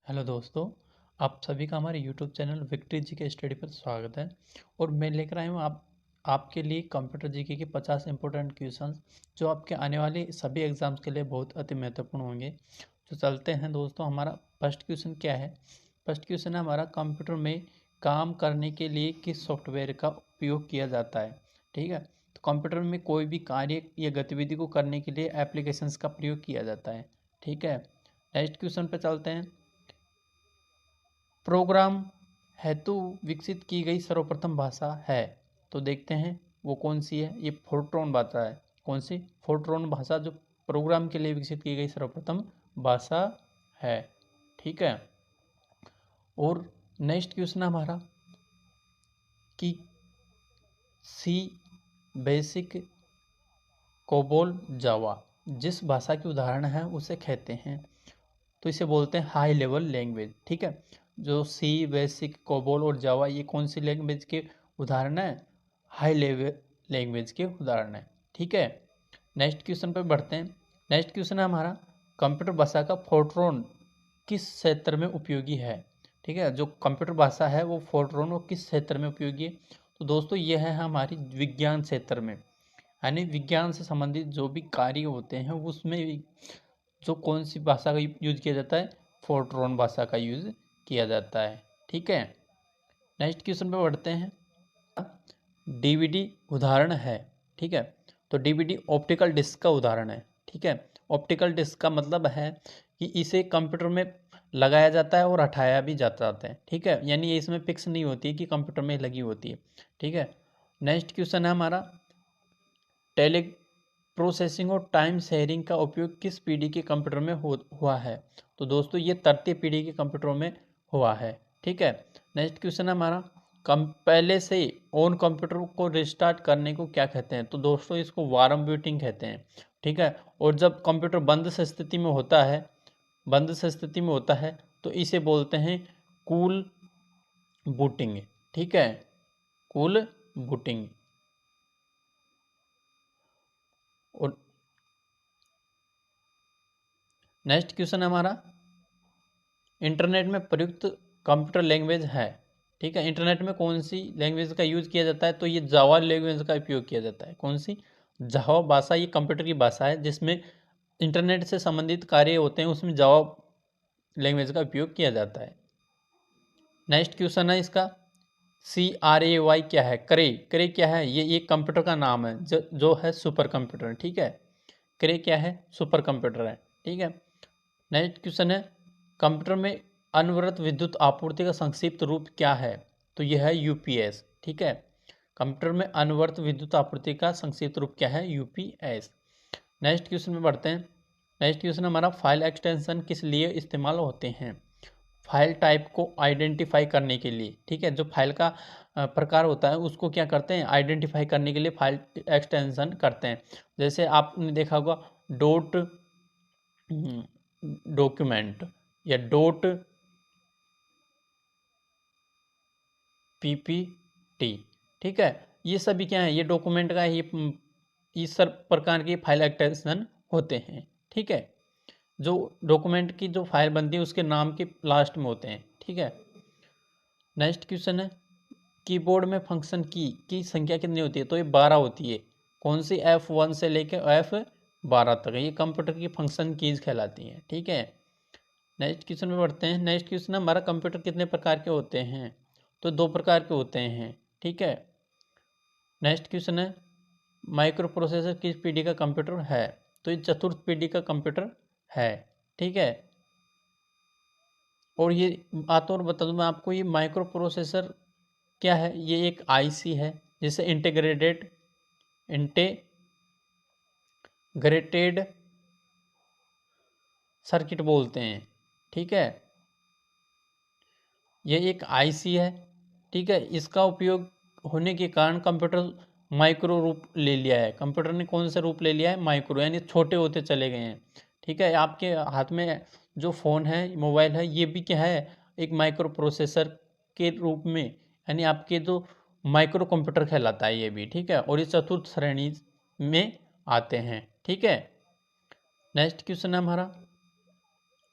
Hello दोस्तों, आप सभी का हमारे यूट्यूब चैनल विक्ट्री जी के स्टडी पर स्वागत है। और मैं लेकर आया हूँ आपके लिए कंप्यूटर जीके के 50 इंपॉर्टेंट क्वेश्चंस जो आपके आने वाले सभी एग्जाम्स के लिए बहुत अति महत्वपूर्ण होंगे। तो चलते हैं दोस्तों, हमारा फर्स्ट क्वेश्चन क्या है। फर्स्ट क्वेश्चन है हमारा, कंप्यूटर में काम करने के लिए किस सॉफ्टवेयर का उपयोग किया जाता है। ठीक है, तो कंप्यूटर में कोई भी कार्य या गतिविधि को करने के लिए एप्लीकेशंस का प्रयोग किया जाता है। ठीक है, नेक्स्ट क्वेश्चन पे चलते हैं। प्रोग्राम हेतु विकसित की गई सर्वप्रथम भाषा है, तो देखते हैं वो कौन सी है। ये फोर्ट्रॉन भाषा है। कौन सी? फोर्ट्रॉन भाषा जो प्रोग्राम के लिए विकसित की गई सर्वप्रथम भाषा है। ठीक है, और नेक्स्ट क्वेश्चन है हमारा कि सी, बेसिक, कोबोल, जावा जिस भाषा की उदाहरण है उसे कहते हैं, तो इसे बोलते हैं हाई लेवल लैंग्वेज। ठीक है, जो सी, बेसिक, कोबोल और जावा ये कौन सी लैंग्वेज के उदाहरण है? हाई लेवल लैंग्वेज के उदाहरण है। ठीक है, नेक्स्ट क्वेश्चन पे बढ़ते हैं। नेक्स्ट क्वेश्चन है हमारा, कंप्यूटर भाषा का फोर्ट्रॉन किस क्षेत्र में उपयोगी है। ठीक है, जो कंप्यूटर भाषा है वो फोर्ट्रॉन वो किस क्षेत्र में उपयोगी है, तो दोस्तों ये है हमारी विज्ञान क्षेत्र में, यानी विज्ञान से संबंधित जो भी कार्य होते हैं उसमें जो कौन सी भाषा का यूज किया जाता है, फोर्ट्रॉन भाषा का यूज किया जाता है। ठीक है, नेक्स्ट क्वेश्चन पे बढ़ते हैं। डीवीडी उदाहरण है। ठीक है, तो डीवीडी ऑप्टिकल डिस्क का उदाहरण है। ठीक है, ऑप्टिकल डिस्क का मतलब है कि इसे कंप्यूटर में लगाया जाता है और हटाया भी जाता है। ठीक है, यानी ये इसमें फिक्स नहीं होती कि कंप्यूटर में लगी होती है। ठीक है, नेक्स्ट क्वेश्चन है हमारा, टेली प्रोसेसिंग और टाइम शेयरिंग का उपयोग किस पीढ़ी के कंप्यूटर में हुआ है, तो दोस्तों ये तृतीय पीढ़ी के कंप्यूटरों में हुआ है। ठीक है, नेक्स्ट क्वेश्चन है हमारा, पहले से ऑन कंप्यूटर को रिस्टार्ट करने को क्या कहते हैं, तो दोस्तों इसको वार्म बूटिंग कहते हैं। ठीक है, और जब कंप्यूटर बंद से स्थिति में होता है, बंद से स्थिति में होता है तो इसे बोलते हैं कूल बूटिंग। ठीक है, कूल बूटिंग। और नेक्स्ट क्वेश्चन है हमारा, इंटरनेट में प्रयुक्त कंप्यूटर लैंग्वेज है। ठीक है, इंटरनेट में कौन सी लैंग्वेज का यूज किया जाता है, तो ये जावा लैंग्वेज का उपयोग किया जाता है। कौन सी? जावा भाषा, ये कंप्यूटर की भाषा है जिसमें इंटरनेट से संबंधित कार्य होते हैं, उसमें जावा लैंग्वेज का उपयोग किया जाता है। नेक्स्ट क्वेश्चन है इसका, CRAY क्या है? करे, करे क्या है? ये एक कंप्यूटर का नाम है जो है सुपर कंप्यूटर। ठीक है, करे क्या है? सुपर कंप्यूटर है। ठीक है, नेक्स्ट क्वेश्चन है, कंप्यूटर में अनवरत विद्युत आपूर्ति का संक्षिप्त रूप क्या है, तो यह है यूपीएस। ठीक है, कंप्यूटर में अनवरत विद्युत आपूर्ति का संक्षिप्त रूप क्या है? यूपीएस। नेक्स्ट क्वेश्चन में बढ़ते हैं। नेक्स्ट क्वेश्चन हमारा, फाइल एक्सटेंशन किस लिए इस्तेमाल होते हैं, फाइल टाइप को आइडेंटिफाई करने के लिए। ठीक है, जो फाइल का प्रकार होता है उसको क्या करते हैं? आइडेंटिफाई करने के लिए फाइल एक्सटेंशन करते हैं। जैसे आपने देखा होगा डॉट डॉक्यूमेंट या डॉट पीपीटी। ठीक है, ये सभी क्या है? ये डॉक्यूमेंट का ये इस सब प्रकार के फाइल एक्सटेंशन होते हैं। ठीक है, जो डॉक्यूमेंट की जो फाइल बनती है उसके नाम के लास्ट में होते हैं। ठीक है, नेक्स्ट क्वेश्चन है, कीबोर्ड में फंक्शन की संख्या कितनी होती है, तो ये 12 होती है। कौन सी? F1 से लेकर F12 तक है, ये कंप्यूटर की फंक्शन कीज कहलाती हैं। ठीक है, नेक्स्ट क्वेश्चन में बढ़ते हैं। नेक्स्ट क्वेश्चन है हमारा, कंप्यूटर कितने प्रकार के होते हैं, तो 2 प्रकार के होते हैं। ठीक है, नेक्स्ट क्वेश्चन है, माइक्रो प्रोसेसर किस पीढ़ी का कंप्यूटर है, तो ये चतुर्थ पीढ़ी का कंप्यूटर है। ठीक है, और ये बात और बता दूं मैं आपको, ये माइक्रो प्रोसेसर क्या है? ये एक आईसी है जिसे इंटेग्रेटेड सर्किट बोलते हैं। ठीक है, ये एक आईसी है। ठीक है, इसका उपयोग होने के कारण कंप्यूटर माइक्रो रूप ले लिया है। कंप्यूटर ने कौन सा रूप ले लिया है? माइक्रो, यानी छोटे होते चले गए हैं। ठीक है, आपके हाथ में जो फ़ोन है, मोबाइल है, ये भी क्या है? एक माइक्रो प्रोसेसर के रूप में, यानी आपके जो माइक्रो कंप्यूटर कहलाता है ये भी। ठीक है, और ये चतुर्थ श्रेणी में आते हैं। ठीक है, नेक्स्ट क्वेश्चन है हमारा,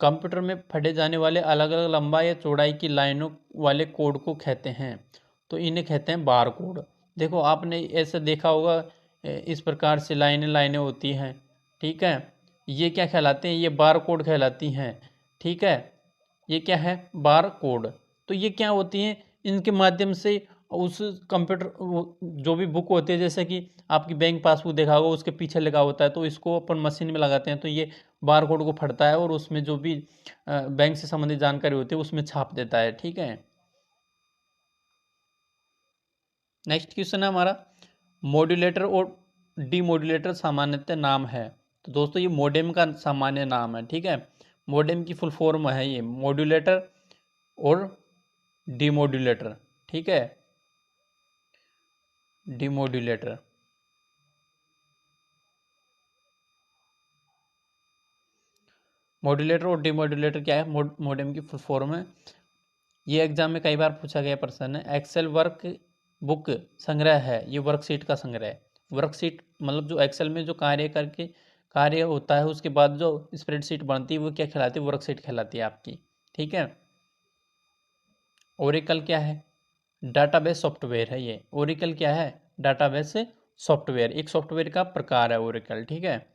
कंप्यूटर में पढ़े जाने वाले अलग अलग लंबाई या चौड़ाई की लाइनों वाले कोड को कहते हैं, तो इन्हें कहते हैं बार कोड। देखो आपने ऐसे देखा होगा, इस प्रकार से लाइनें लाइनें होती हैं, ठीक है, ये क्या कहलाते हैं, ये बार कोड कहलाती हैं, ठीक है। ये क्या है, बार कोड। तो ये क्या होती हैं, इनके माध्यम से उस कंप्यूटर जो भी बुक होती है, जैसे कि आपकी बैंक पासबुक देखा होगा उसके पीछे लगा होता है, तो इसको अपन मशीन में लगाते हैं तो ये बार कोड को फटता है और उसमें जो भी बैंक से संबंधित जानकारी होती है उसमें छाप देता है, ठीक है। नेक्स्ट क्वेश्चन है हमारा, मॉड्यूलेटर और डीमॉड्यूलेटर सामान्यतः नाम है। तो दोस्तों ये मॉडेम का सामान्य नाम है, ठीक है। मॉडेम की फुल फॉर्म है ये मॉड्यूलेटर और डीमॉड्यूलेटर, ठीक है, डीमॉड्यूलेटर। मॉड्यूलेटर और डीमॉड्यूलेटर क्या है, मॉडेम की फुल फॉर्म है। ये एग्जाम में कई बार पूछा गया प्रश्न है। एक्सेल वर्क बुक संग्रह है, ये वर्कशीट का संग्रह है। वर्कशीट मतलब जो एक्सेल में जो कार्य करके कार्य होता है उसके बाद जो स्प्रेडशीट बनती है वो क्या कहलाती है, वर्कशीट कहलाती है आपकी, ठीक है। ओरेकल क्या है, डाटाबेस सॉफ्टवेयर है। ये ओरेकल क्या है, डाटाबेस सॉफ्टवेयर, एक सॉफ्टवेयर का प्रकार है ओरेकल, ठीक है।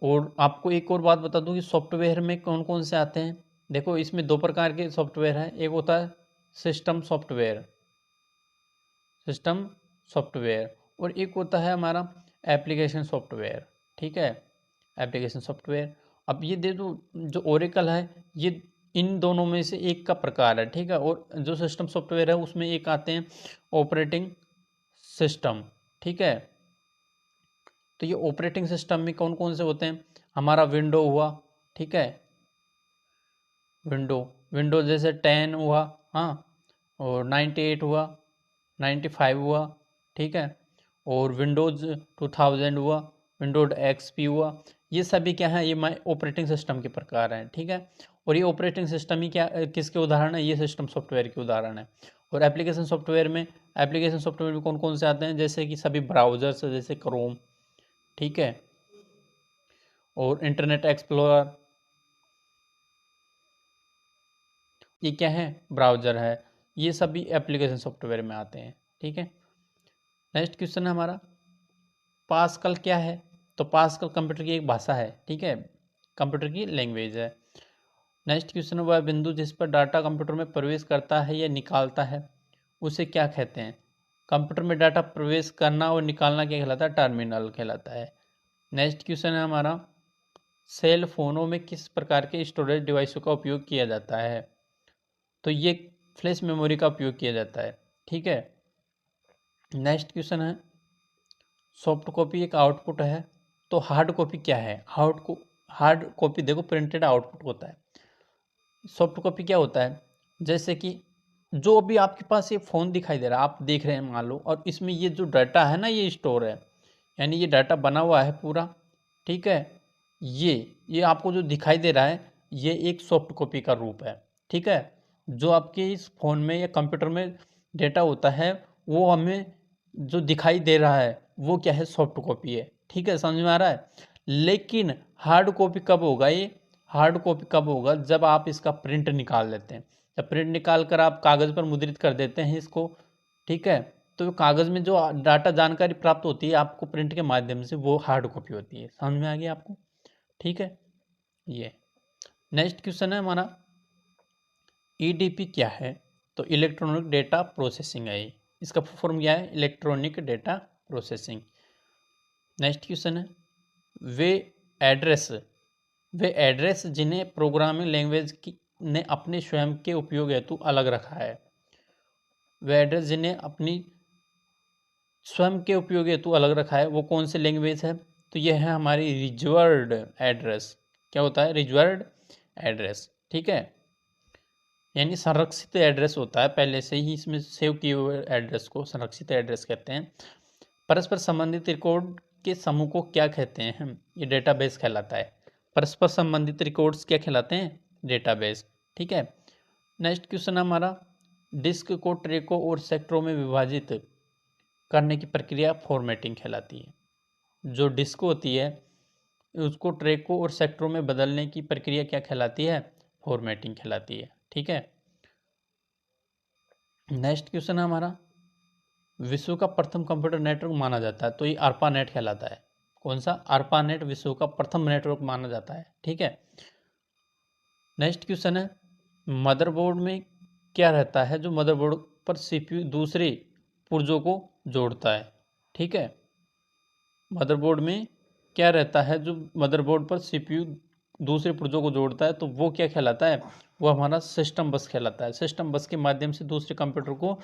और आपको एक और बात बता दूं कि सॉफ्टवेयर में कौन कौन से आते हैं। देखो इसमें दो प्रकार के सॉफ्टवेयर हैं, एक होता है सिस्टम सॉफ्टवेयर, सिस्टम सॉफ्टवेयर, और एक होता है हमारा एप्लीकेशन सॉफ्टवेयर, ठीक है, एप्लीकेशन सॉफ्टवेयर। अब ये दे दो, जो ओरेकल है ये इन दोनों में से एक का प्रकार है, ठीक है। और जो सिस्टम सॉफ्टवेयर है उसमें एक आते हैं ऑपरेटिंग सिस्टम, ठीक है। तो ये ऑपरेटिंग सिस्टम में कौन कौन से होते हैं, हमारा विंडो हुआ, ठीक है, विंडो, विंडो जैसे 10 हुआ, हाँ, और 98 हुआ, 95 हुआ, ठीक है, और विंडोज़ 2000 हुआ, विंडोज एक्सपी हुआ। ये सभी क्या है, ये माई ऑपरेटिंग सिस्टम के प्रकार हैं, ठीक है। और ये ऑपरेटिंग सिस्टम ही क्या किसके उदाहरण है, ये सिस्टम सॉफ्टवेयर के उदाहरण है। और एप्लीकेशन सॉफ्टवेयर में, एप्लीकेशन सॉफ्टवेयर में कौन कौन से आते हैं, जैसे कि सभी ब्राउजर्स जैसे क्रोम, ठीक है, और इंटरनेट एक्सप्लोरर, ये क्या है, ब्राउज़र है। ये सभी एप्लीकेशन सॉफ्टवेयर में आते हैं, ठीक है। नेक्स्ट क्वेश्चन है हमारा, पास्कल क्या है। तो पास्कल कंप्यूटर की एक भाषा है, ठीक है, कंप्यूटर की लैंग्वेज है। नेक्स्ट क्वेश्चन है, वह बिंदु जिस पर डाटा कंप्यूटर में प्रवेश करता है या निकालता है उसे क्या कहते हैं। कंप्यूटर में डाटा प्रवेश करना और निकालना क्या कहलाता है, टर्मिनल कहलाता है। नेक्स्ट क्वेश्चन है हमारा, सेल फोनों में किस प्रकार के स्टोरेज डिवाइसों का उपयोग किया जाता है। तो ये फ्लैश मेमोरी का उपयोग किया जाता है, ठीक है। नेक्स्ट क्वेश्चन है, सॉफ्ट कॉपी एक आउटपुट है, तो हार्ड कॉपी क्या है। हार्ड कॉपी देखो प्रिंटेड आउटपुट होता है। सॉफ्ट कॉपी क्या होता है, जैसे कि जो अभी आपके पास ये फ़ोन दिखाई दे रहा है, आप देख रहे हैं मान लो, और इसमें ये जो डाटा है ना ये स्टोर है, यानी ये डाटा बना हुआ है पूरा, ठीक है। ये आपको जो दिखाई दे रहा है ये एक सॉफ्ट कॉपी का रूप है, ठीक है। जो आपके इस फ़ोन में या कंप्यूटर में डेटा होता है वो हमें जो दिखाई दे रहा है वो क्या है, सॉफ्ट कॉपी है, ठीक है, समझ में आ रहा है। लेकिन हार्ड कॉपी कब होगा, ये हार्ड कॉपी कब होगा, जब आप इसका प्रिंट निकाल लेते हैं, जब प्रिंट निकाल कर आप कागज़ पर मुद्रित कर देते हैं इसको, ठीक है। तो कागज़ में जो डाटा जानकारी प्राप्त होती है आपको प्रिंट के माध्यम से, वो हार्ड कॉपी होती है, समझ में आ गया आपको, ठीक है। ये नेक्स्ट क्वेश्चन है हमारा, ईडीपी क्या है। तो इलेक्ट्रॉनिक डेटा प्रोसेसिंग है ये, इसका फॉर्म क्या है, electronic data processing. Next question है, वे एड्रेस वे एड्रेस जिन्हें प्रोग्रामिंग लैंग्वेज की ने अपने स्वयं के उपयोग हेतु अलग रखा है। वे एड्रेस जिन्हें अपनी स्वयं के उपयोग हेतु अलग रखा है वो कौन से लैंग्वेज है। तो ये है हमारी रिजर्व्ड एड्रेस। क्या होता है, रिजर्व्ड एड्रेस, ठीक है, यानी संरक्षित एड्रेस होता है, पहले से ही इसमें सेव किए हुए एड्रेस को संरक्षित एड्रेस कहते हैं। परस्पर संबंधित रिकॉर्ड के समूह को क्या कहते हैं, ये डेटाबेस कहलाता है। परस्पर संबंधित रिकॉर्ड्स क्या कहलाते हैं, डेटाबेस, ठीक है। नेक्स्ट क्वेश्चन हमारा, डिस्क को ट्रैकों और सेक्टरों में विभाजित करने की प्रक्रिया फॉर्मेटिंग कहलाती है। जो डिस्क होती है उसको ट्रैकों और सेक्टरों में बदलने की प्रक्रिया क्या कहलाती है? फॉर्मेटिंग कहलाती है। ठीक है, नेक्स्ट क्वेश्चन है हमारा, विश्व का प्रथम कंप्यूटर नेटवर्क माना जाता है, तो ये ARPANET कहलाता है। कौन सा? ARPANET विश्व का प्रथम नेटवर्क माना जाता है। ठीक है, नेक्स्ट क्वेश्चन है, मदरबोर्ड में क्या रहता है जो मदरबोर्ड पर CPU दूसरे पुर्जों को जोड़ता है? ठीक है, मदरबोर्ड में क्या रहता है जो मदरबोर्ड पर CPU दूसरे पुर्जों को जोड़ता है? तो वो क्या कहलाता है? वो हमारा सिस्टम बस कहलाता है। सिस्टम बस के माध्यम से दूसरे कंप्यूटर को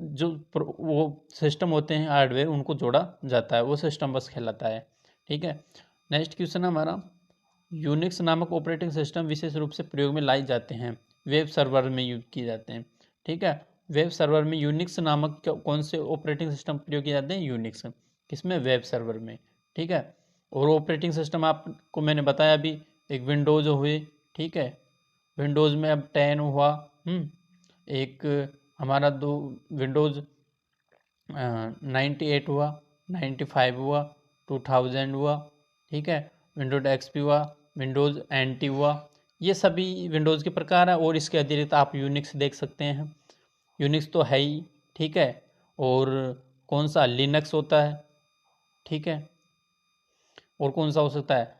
जो वो सिस्टम होते हैं हार्डवेयर, उनको जोड़ा जाता है, वो सिस्टम बस कहलाता है। ठीक है, नेक्स्ट क्वेश्चन हमारा, यूनिक्स नामक ऑपरेटिंग सिस्टम विशेष रूप से प्रयोग में लाई जाते हैं, वेब सर्वर में यूज किए जाते हैं। ठीक है, वेब सर्वर में यूनिक्स नामक कौन से ऑपरेटिंग सिस्टम प्रयोग किए जाते हैं? यूनिक्स। किसमें? वेब सर्वर में। ठीक है, और ऑपरेटिंग सिस्टम आपको मैंने बताया अभी, एक विंडोज़ हुए। ठीक है, विंडोज़ में अब 10 हुआ, एक हमारा दो विंडोज़ 98 हुआ, 95 हुआ, 2000 हुआ। ठीक है, विंडोज XP हुआ, विंडोज़ NT हुआ। ये सभी विंडोज़ के प्रकार हैं, और इसके अतिरिक्त आप यूनिक्स देख सकते हैं। यूनिक्स तो है ही। ठीक है, और कौन सा? लिनक्स होता है। ठीक है, और कौन सा हो सकता है?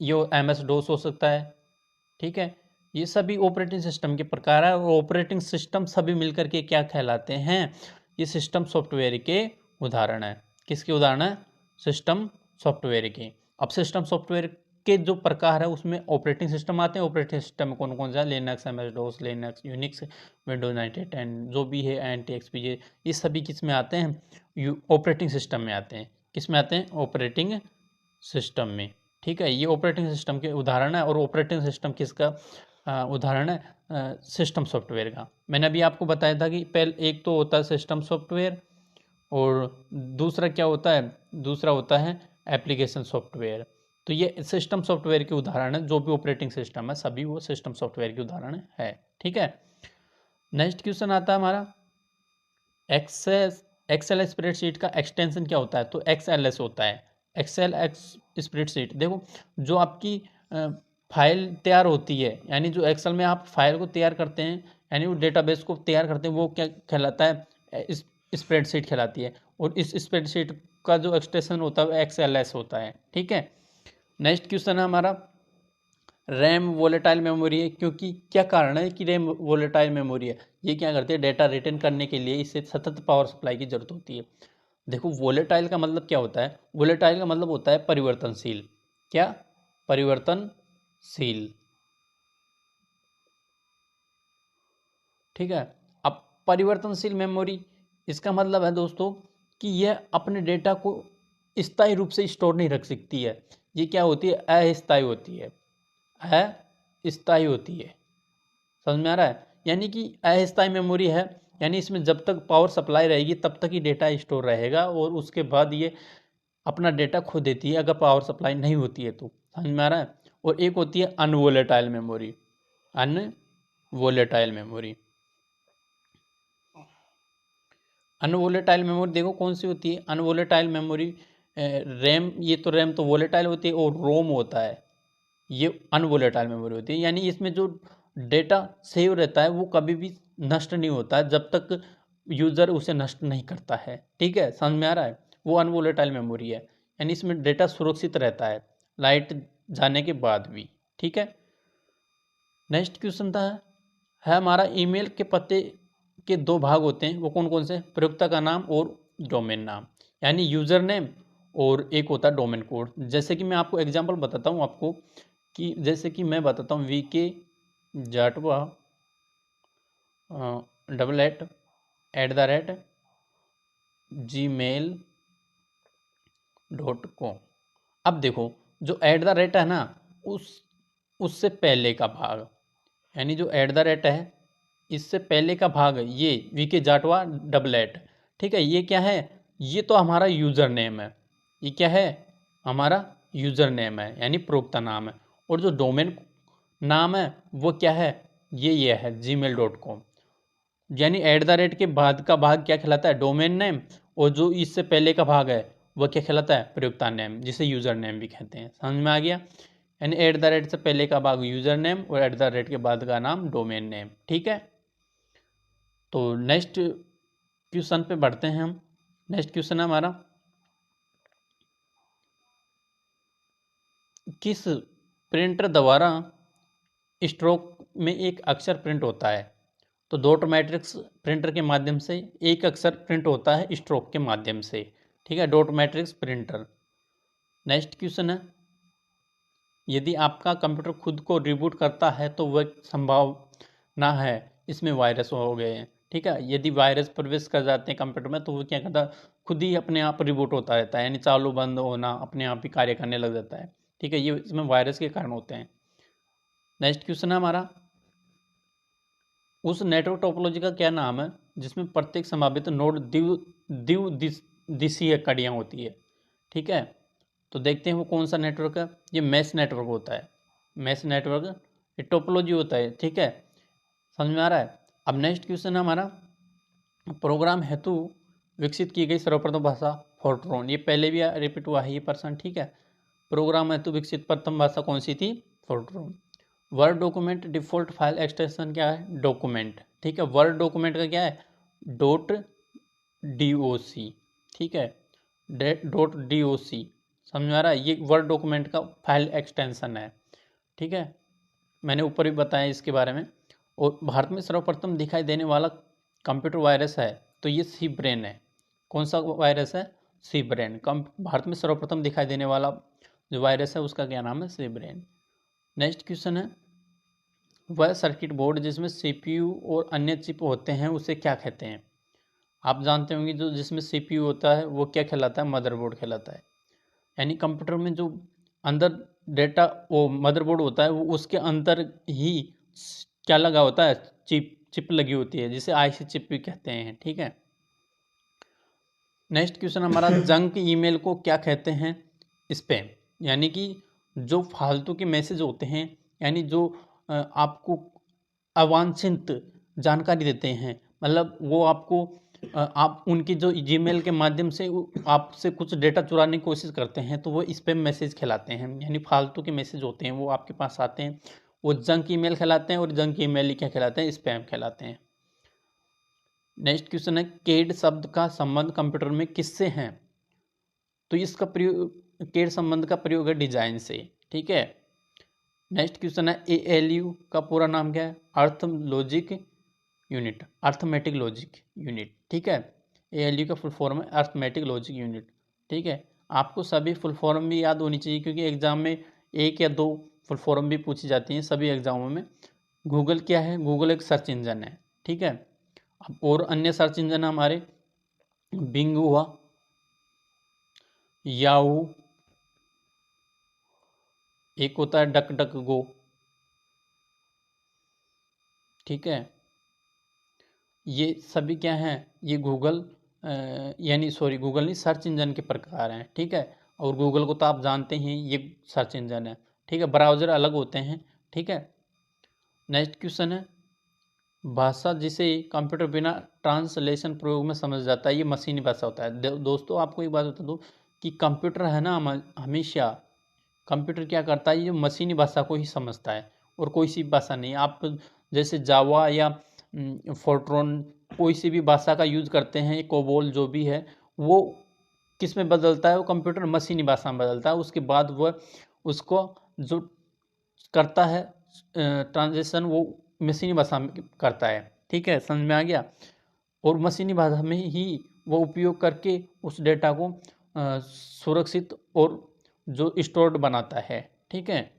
ये MS DOS हो सकता है। ठीक है, ये सभी ऑपरेटिंग सिस्टम के प्रकार है, और ऑपरेटिंग सिस्टम सभी मिलकर के क्या कहलाते हैं? ये सिस्टम सॉफ्टवेयर के उदाहरण है। किसके उदाहरण है? सिस्टम सॉफ्टवेयर के। अब सिस्टम सॉफ्टवेयर के जो प्रकार है उसमें ऑपरेटिंग सिस्टम आते हैं। ऑपरेटिंग सिस्टम कौन कौन सा है? Linux, MS DOS, Linux, Unix, Windows 98, जो भी है, NT, XP, ये सभी किस में आते हैं? ऑपरेटिंग सिस्टम में आते हैं। किस में आते हैं? ऑपरेटिंग सिस्टम में। ठीक है, ये ऑपरेटिंग सिस्टम के उदाहरण है, और ऑपरेटिंग सिस्टम किसका उदाहरण है? सिस्टम सॉफ्टवेयर का। मैंने अभी आपको बताया था कि पहले एक तो होता है सिस्टम सॉफ्टवेयर, और दूसरा क्या होता है? दूसरा होता है एप्लीकेशन सॉफ्टवेयर। तो ये सिस्टम सॉफ्टवेयर के उदाहरण है, जो भी ऑपरेटिंग सिस्टम है सभी वो सिस्टम सॉफ्टवेयर के उदाहरण है। ठीक है, नेक्स्ट क्वेश्चन आता है हमारा, एक्सेल स्प्रेडशीट का एक्सटेंशन क्या होता है? तो XLS होता है। Excel spreadsheet. देखो, जो आपकी फाइल तैयार होती है, यानी जो एक्सेल में आप फाइल को तैयार करते हैं, यानी वो डेटाबेस को तैयार करते हैं, वो क्या कहलाता है? स्प्रेडशीट कहलाती है। और इस स्प्रेडशीट का जो एक्सटेंशन होता है वो XLS होता है। ठीक है, नेक्स्ट क्वेश्चन है हमारा, रैम वोलेटाइल मेमोरी है, क्योंकि क्या कारण है कि रैम वोलेटाइल मेमोरी है? ये क्या करती है? डेटा रिटेन करने के लिए इसे सतत पावर सप्लाई की जरूरत होती है। देखो, वोलेटाइल का मतलब क्या होता है? वोलेटाइल का मतलब होता है परिवर्तनशील। क्या? परिवर्तनशील। ठीक है, अब परिवर्तनशील मेमोरी, इसका मतलब है दोस्तों कि यह अपने डेटा को स्थायी रूप से स्टोर नहीं रख सकती है। ये क्या होती है? अस्थायी होती है। अस्थायी होती है। समझ में आ रहा है? यानी कि अस्थायी मेमोरी है, यानी इसमें जब तक पावर सप्लाई रहेगी तब तक ही डेटा स्टोर रहेगा, और उसके बाद ये अपना डेटा खो देती है अगर पावर सप्लाई नहीं होती है तो। समझ में आ रहा है? और एक होती है अनवोलेटाइल मेमोरी। अनवोलेटाइल मेमोरी। अनवोलेटाइल मेमोरी देखो कौन सी होती है? अनवोलेटाइल मेमोरी, रैम, ये तो रैम तो वोलेटाइल होती है, और रोम होता है, ये अनवोलेटाइल मेमोरी होती है। यानी इसमें जो डेटा सेव रहता है वो कभी भी नष्ट नहीं होता है जब तक यूज़र उसे नष्ट नहीं करता है। ठीक है, समझ में आ रहा है? वो अनवोलेटाइल मेमोरी है, यानी इसमें डेटा सुरक्षित रहता है लाइट जाने के बाद भी। ठीक है, नेक्स्ट क्वेश्चन है हमारा, ईमेल के पते के दो भाग होते हैं, वो कौन कौन से? प्रयोक्ता का नाम और डोमेन नाम, यानी यूज़र नेम, और एक होता है डोमेन कोड। जैसे कि मैं आपको एग्जांपल बताता हूँ आपको, कि जैसे कि मैं बताता हूँ VK जाटवा @gmail.com। अब देखो, जो @ है ना, उससे पहले का भाग, यानी जो @ है इससे पहले का भाग, ये VK जाटवा @। ठीक है, ये क्या है? ये तो हमारा यूज़र नेम है। ये क्या है? हमारा यूज़र नेम है, यानी प्रयोक्ता नाम है। और जो डोमेन नाम है वो क्या है? ये है gmail.com। यानी @ के बाद का भाग क्या कहलाता है? Domain name. और जो इससे पहले का भाग है वह क्या कहलाता है, प्रयोक्ता नेम, जिसे यूज़र नेम भी कहते हैं। समझ में आ गया। यानी @ से पहले का भाग यूज़र नेम और @ के बाद का नाम डोमेन नेम। ठीक है, तो नेक्स्ट क्वेश्चन पे बढ़ते हैं हम। नेक्स्ट क्वेश्चन है हमारा, किस प्रिंटर द्वारा स्ट्रोक में एक अक्षर प्रिंट होता है? तो डॉट मैट्रिक्स प्रिंटर के माध्यम से एक अक्षर प्रिंट होता है स्ट्रोक के माध्यम से। ठीक है, dot matrix printer. Next question है, यदि आपका कंप्यूटर खुद को रिबूट करता है तो वह संभावना है इसमें वायरस हो गए हैं। ठीक है, यदि वायरस प्रवेश कर जाते हैं कंप्यूटर में तो वो क्या करता है, खुद ही अपने आप रिबूट होता रहता है, यानी चालू बंद होना, अपने आप ही कार्य करने लग जाता है। ठीक है, ये इसमें वायरस के कारण होते हैं। नेक्स्ट क्वेश्चन है हमारा, उस नेटवर्क टोपोलॉजी का क्या नाम है जिसमें प्रत्येक संभावित नोड द्विदिशीय कड़ियाँ होती है? ठीक है, तो देखते हैं वो कौन सा नेटवर्क है। ये मैश नेटवर्क होता है, मैश नेटवर्क ये टोपोलॉजी होता है। ठीक है, समझ में आ रहा है। अब नेक्स्ट क्वेश्चन है हमारा, प्रोग्राम हेतु विकसित की गई सर्वप्रथम भाषा फोर्ट्रॉन। ये पहले भी रिपीट हुआ है ये पर्सन। ठीक है, प्रोग्राम हेतु विकसित प्रथम भाषा कौन सी थी? Fortran. Word document default file extension क्या है? डॉक्यूमेंट। ठीक है, वर्ड डॉक्यूमेंट का क्या है? .doc। ठीक है, .doc। समझ में आ रहा है, ये वर्ड डॉक्यूमेंट का फाइल एक्सटेंशन है। ठीक है, मैंने ऊपर भी बताया इसके बारे में। और भारत में सर्वप्रथम दिखाई देने वाला कंप्यूटर वायरस है तो ये सी ब्रेन है। कौन सा वायरस है? सी ब्रेन। भारत में सर्वप्रथम दिखाई देने वाला जो वायरस है उसका क्या नाम है? सी ब्रेन। नेक्स्ट क्वेश्चन है, वह सर्किट बोर्ड जिसमें सीपीयू और अन्य चिप होते हैं उसे क्या कहते हैं? आप जानते होंगे जो जिसमें सीपीयू होता है वो क्या कहलाता है? मदरबोर्ड कहलाता है। यानी कंप्यूटर में जो अंदर डेटा वो मदरबोर्ड होता है वो उसके अंदर ही क्या लगा होता है? चिप लगी होती है, जिसे आईसी चिप भी कहते हैं। ठीक है, नेक्स्ट क्वेश्चन हमारा, जंक ईमेल को क्या कहते हैं? स्पैम। यानी कि जो फालतू के मैसेज होते हैं, यानी जो आपको अवांछित जानकारी देते हैं, मतलब वो आपको आप उनकी जो जीमेल के माध्यम से आपसे कुछ डेटा चुराने की कोशिश करते हैं तो वो स्पैम मैसेज कहलाते हैं। यानी फालतू के मैसेज होते हैं वो आपके पास आते हैं, वो जंक ईमेल कहलाते हैं। और जंक ईमेल ही क्या कहलाते हैं? स्पैम कहलाते हैं। नेक्स्ट क्वेश्चन है, केड शब्द का संबंध कंप्यूटर में किससे है? तो इसका प्रयोग, केड संबंध का प्रयोग है डिजाइन से। ठीक है, नेक्स्ट क्वेश्चन है, ALU का पूरा नाम क्या है? अर्थ logic unit, arithmetic logic unit. ठीक है, ALU का फुल फॉर्म है अर्थमेटिक लॉजिक यूनिट। ठीक है, आपको सभी फुल फॉर्म भी याद होनी चाहिए क्योंकि एग्जाम में 1 या 2 फुल फॉर्म भी पूछी जाती हैं सभी एग्जामों में। गूगल क्या है? गूगल एक सर्च इंजन है। ठीक है, अब और अन्य सर्च इंजन हमारे बिंग हुआ, याहू, एक होता है डक डक गो। ठीक है, ये सभी क्या हैं? ये गूगल यानी सॉरी गूगल नहीं, सर्च इंजन के प्रकार हैं। ठीक है, और गूगल को तो आप जानते हैं ये सर्च इंजन है। ठीक है, ब्राउज़र अलग होते हैं। ठीक है, नेक्स्ट क्वेश्चन है, भाषा जिसे कंप्यूटर बिना ट्रांसलेशन प्रयोग में समझ जाता है ये मशीनी भाषा होता है। दोस्तों आपको एक बात बता दूँ कि कंप्यूटर है ना, हमेशा कंप्यूटर क्या करता है, ये मशीनी भाषा को ही समझता है और कोई सी भाषा नहीं। आप जैसे जावा या फोर्ट्रॉन कोई सी भी भाषा का यूज़ करते हैं, कोबोल जो भी है वो किस में बदलता है? वो कंप्यूटर मशीनी भाषा में बदलता है। उसके बाद वह उसको जो करता है ट्रांजेक्शन वो मशीनी भाषा में करता है। ठीक है, समझ में आ गया। और मशीनी भाषा में ही वो उपयोग करके उस डेटा को सुरक्षित और जो स्टोर्ड बनाता है। ठीक है,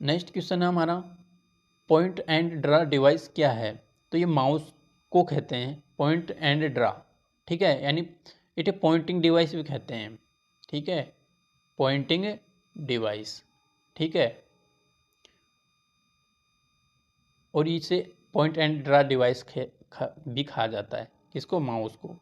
नेक्स्ट क्वेश्चन है हमारा, पॉइंट एंड ड्रा डिवाइस क्या है? तो ये माउस को कहते हैं पॉइंट एंड ड्रा। ठीक है, यानी इसे पॉइंटिंग डिवाइस भी कहते हैं। ठीक है, पॉइंटिंग डिवाइस। ठीक है, और इसे पॉइंट एंड ड्रा डिवाइस भी कहा जाता है। किसको? माउस को।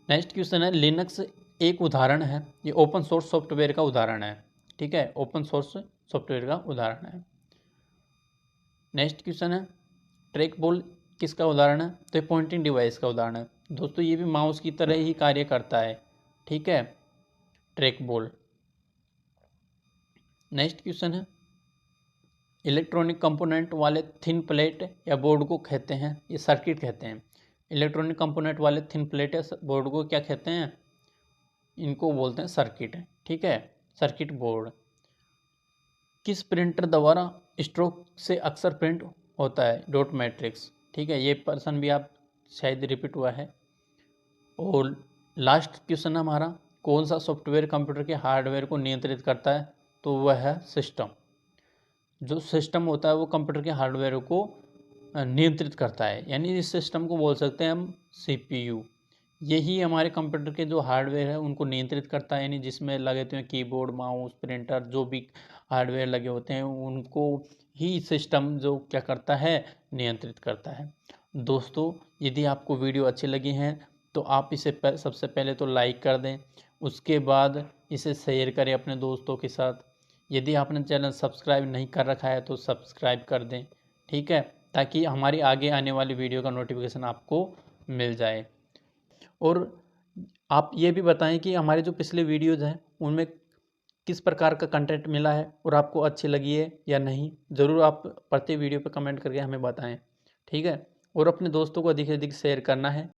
नेक्स्ट क्वेश्चन है, लिनक्स एक उदाहरण है, ये ओपन सोर्स सॉफ्टवेयर का उदाहरण है। ठीक है, ओपन सोर्स सॉफ्टवेयर का उदाहरण है। नेक्स्ट क्वेश्चन है, ट्रैक बॉल किसका उदाहरण है? तो ये पॉइंटिंग डिवाइस का उदाहरण है। दोस्तों ये भी माउस की तरह ही कार्य करता है। ठीक है, ट्रैक बॉल। नेक्स्ट क्वेश्चन है, इलेक्ट्रॉनिक कंपोनेंट वाले थिन प्लेट या बोर्ड को कहते हैं, ये सर्किट कहते हैं। इलेक्ट्रॉनिक कंपोनेंट वाले थिन प्लेट या बोर्ड को क्या कहते हैं? इनको बोलते हैं सर्किट। ठीक है, सर्किट बोर्ड। किस प्रिंटर द्वारा स्ट्रोक से अक्सर प्रिंट होता है? Dot matrix. ठीक है, ये पर्सन भी आप शायद रिपीट हुआ है। और लास्ट क्वेश्चन हमारा, कौन सा सॉफ्टवेयर कंप्यूटर के हार्डवेयर को नियंत्रित करता है? तो वह है सिस्टम। जो सिस्टम होता है वो कंप्यूटर के हार्डवेयर को नियंत्रित करता है, यानी इस सिस्टम को बोल सकते हैं हम CPU। यही हमारे कंप्यूटर के जो हार्डवेयर है उनको नियंत्रित करता है, यानी जिसमें लगे होते हैं कीबोर्ड, माउस, प्रिंटर, जो भी हार्डवेयर लगे होते हैं उनको ही सिस्टम जो क्या करता है, नियंत्रित करता है। दोस्तों, यदि आपको वीडियो अच्छी लगी हैं तो आप इसे सबसे पहले तो लाइक कर दें, उसके बाद इसे शेयर करें अपने दोस्तों के साथ। यदि आपने चैनल सब्सक्राइब नहीं कर रखा है तो सब्सक्राइब कर दें। ठीक है, ताकि हमारी आगे आने वाली वीडियो का नोटिफिकेशन आपको मिल जाए। और आप ये भी बताएं कि हमारे जो पिछले वीडियोज़ हैं उनमें किस प्रकार का कंटेंट मिला है और आपको अच्छी लगी है या नहीं। ज़रूर आप प्रत्येक वीडियो पर कमेंट करके हमें बताएं। ठीक है, और अपने दोस्तों को अधिक से अधिक शेयर करना है।